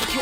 So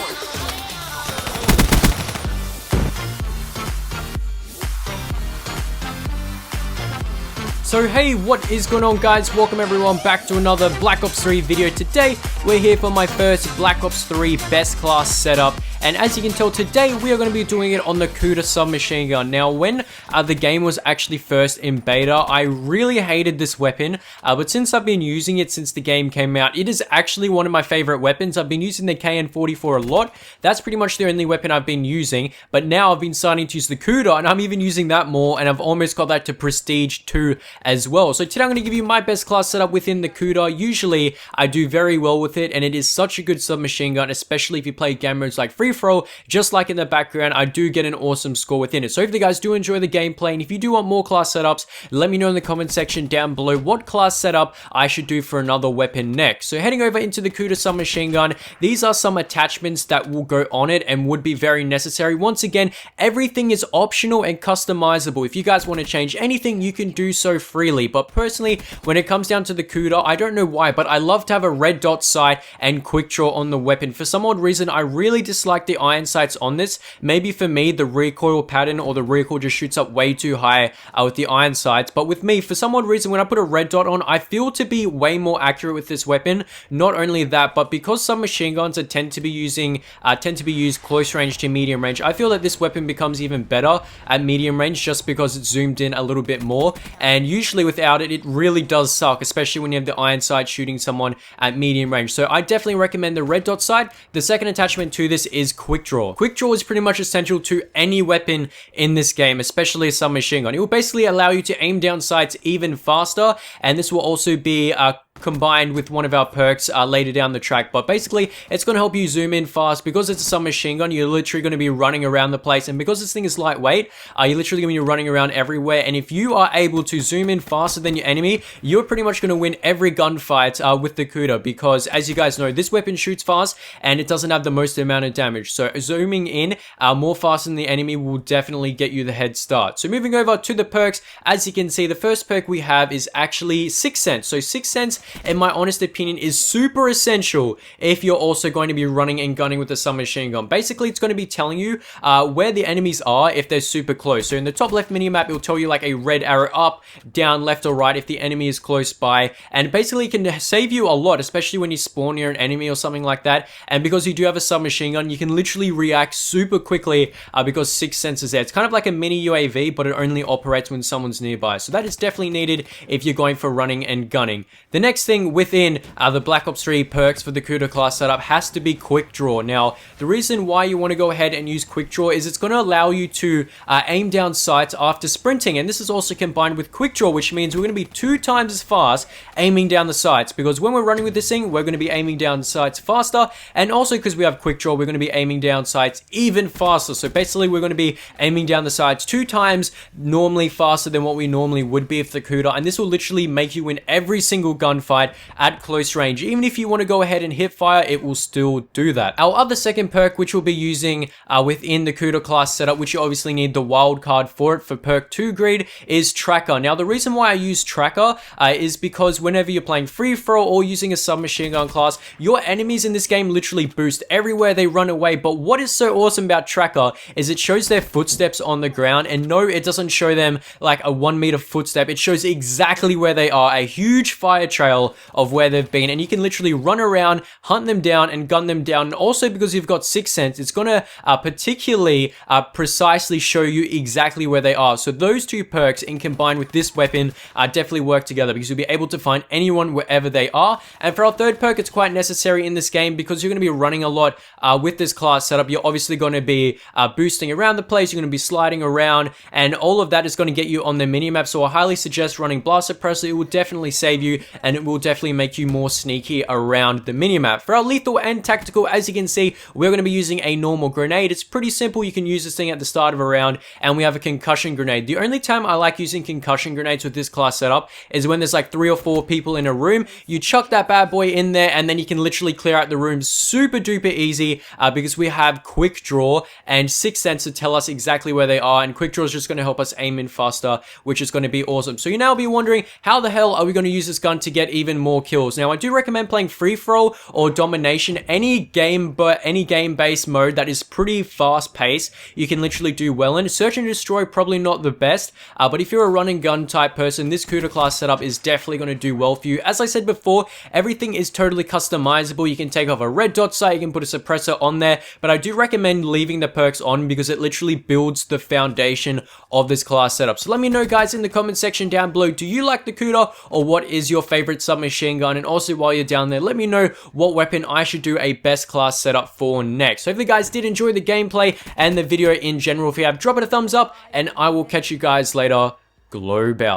hey, what is going on guys? Welcome everyone back to another Black Ops 3 video. Today, we're here for my first Black Ops 3 best class setup. And as you can tell, today we are going to be doing it on the KUDA submachine gun. Now, when the game was actually first in beta, I really hated this weapon. But since I've been using it since the game came out, it is actually one of my favorite weapons. I've been using the KN-44 a lot. That's pretty much the only weapon I've been using. But now I've been starting to use the KUDA, and I'm even using that more. And I've almost got that to Prestige 2 as well. So today I'm going to give you my best class setup within the KUDA. Usually, I do very well with it, and it is such a good submachine gun, especially if you play game modes like free throw. Just like in the background, I do get an awesome score within it. So if you guys do enjoy the gameplay, and if you do want more class setups, let me know in the comment section down below what class setup I should do for another weapon next. So heading over into the KUDA submachine gun, these are some attachments that will go on it and would be very necessary. Once again, everything is optional and customizable. If you guys want to change anything, you can do so freely. But personally, when it comes down to the KUDA, I don't know why, but I love to have a red dot sight and quick draw on the weapon. For some odd reason, I really dislike the iron sights on this. Maybe for me, the recoil pattern or the recoil just shoots up way too high with the iron sights. But with me, for some odd reason, when I put a red dot on, I feel to be way more accurate with this weapon. Not only that, but because some machine guns tend to be used close range to medium range, I feel that this weapon becomes even better at medium range just because it's zoomed in a little bit more. And usually without it, it really does suck, especially when you have the iron sight shooting someone at medium range. So I definitely recommend the red dot sight. The second attachment to this is quick draw. Quick draw is pretty much essential to any weapon in this game, especially a submachine gun. It will basically allow you to aim down sights even faster, and this will also be combined with one of our perks later down the track. But basically, it's going to help you zoom in fast. Because it's a submachine gun, you're literally going to be running around the place, and because this thing is lightweight, you're literally going to be running around everywhere. And if you are able to zoom in faster than your enemy, you're pretty much going to win every gunfight with the KUDA, because as you guys know, this weapon shoots fast and it doesn't have the most amount of damage. So zooming in more faster than the enemy will definitely get you the head start. So moving over to the perks, as you can see, the first perk we have is actually 6 Sense. So 6 Sense, in my honest opinion, is super essential if you're also going to be running and gunning with a submachine gun. Basically, it's going to be telling you where the enemies are if they're super close. So in the top left minimap, it'll tell you like a red arrow up, down, left, or right if the enemy is close by. And basically, it can save you a lot, especially when you spawn near an enemy or something like that. And because you do have a submachine gun, you can literally react super quickly because 6 Sense is there. It's kind of like a mini UAV, but it only operates when someone's nearby. So that is definitely needed if you're going for running and gunning. The next thing within the Black Ops 3 perks for the KUDA class setup has to be quick draw. Now, the reason why you want to go ahead and use quick draw is it's going to allow you to aim down sights after sprinting, and this is also combined with quick draw, which means we're going to be 2 times as fast aiming down the sights, because when we're running with this thing, we're going to be aiming down sights faster, and also because we have quick draw, we're going to be aiming down sights even faster. So basically, we're going to be aiming down the sights 2 times normally faster than what we normally would be with the KUDA, and this will literally make you win every single gunfight at close range. Even if you want to go ahead and hip fire, it will still do that. Our other second perk, which we'll be using within the KUDA class setup, which you obviously need the wild card for it for perk 2 greed, is Tracker. Now, the reason why I use Tracker is because whenever you're playing free throw or using a submachine gun class, your enemies in this game literally boost everywhere they run away. But what is so awesome about Tracker is it shows their footsteps on the ground, and no, it doesn't show them like a 1 meter footstep. It shows exactly where they are, a huge fire trail of where they've been, and you can literally run around, hunt them down, and gun them down. And also, because you've got 6 Sense, it's going to particularly precisely show you exactly where they are. So those 2 perks, in combined with this weapon, definitely work together, because you'll be able to find anyone wherever they are. And for our third perk, it's quite necessary in this game because you're going to be running a lot with this class setup. You're obviously going to be boosting around the place, you're going to be sliding around, and all of that is going to get you on the minimap. So I highly suggest running Blast Suppressor. It will definitely save you, and it will definitely make you more sneaky around the minimap. For our lethal and tactical, as you can see, we're going to be using a normal grenade. It's pretty simple. You can use this thing at the start of a round, and we have a concussion grenade. The only time I like using concussion grenades with this class setup is when there's like 3 or 4 people in a room. You chuck that bad boy in there, and then you can literally clear out the room super duper easy because because we have quick draw and 6 sense to tell us exactly where they are, and quick draw is just going to help us aim in faster, which is going to be awesome. So you now be wondering, how the hell are we going to use this gun to get even more kills? Now I do recommend playing free for all or domination, any game-based mode that is pretty fast paced. You can literally do well in. Search and destroy, probably not the best, but if you're a run and gun type person, this KUDA class setup is definitely going to do well for you. As I said before, everything is totally customizable. You can take off a red dot sight, you can put a suppressor on there, but I do recommend leaving the perks on because it literally builds the foundation of this class setup. So let me know, guys, in the comment section down below, do you like the KUDA, or what is your favorite submachine gun? And also, while you're down there, let me know what weapon I should do a best class setup for next. So hopefully you guys did enjoy the gameplay and the video in general. If you have, drop it a thumbs up, and I will catch you guys later. Globe out.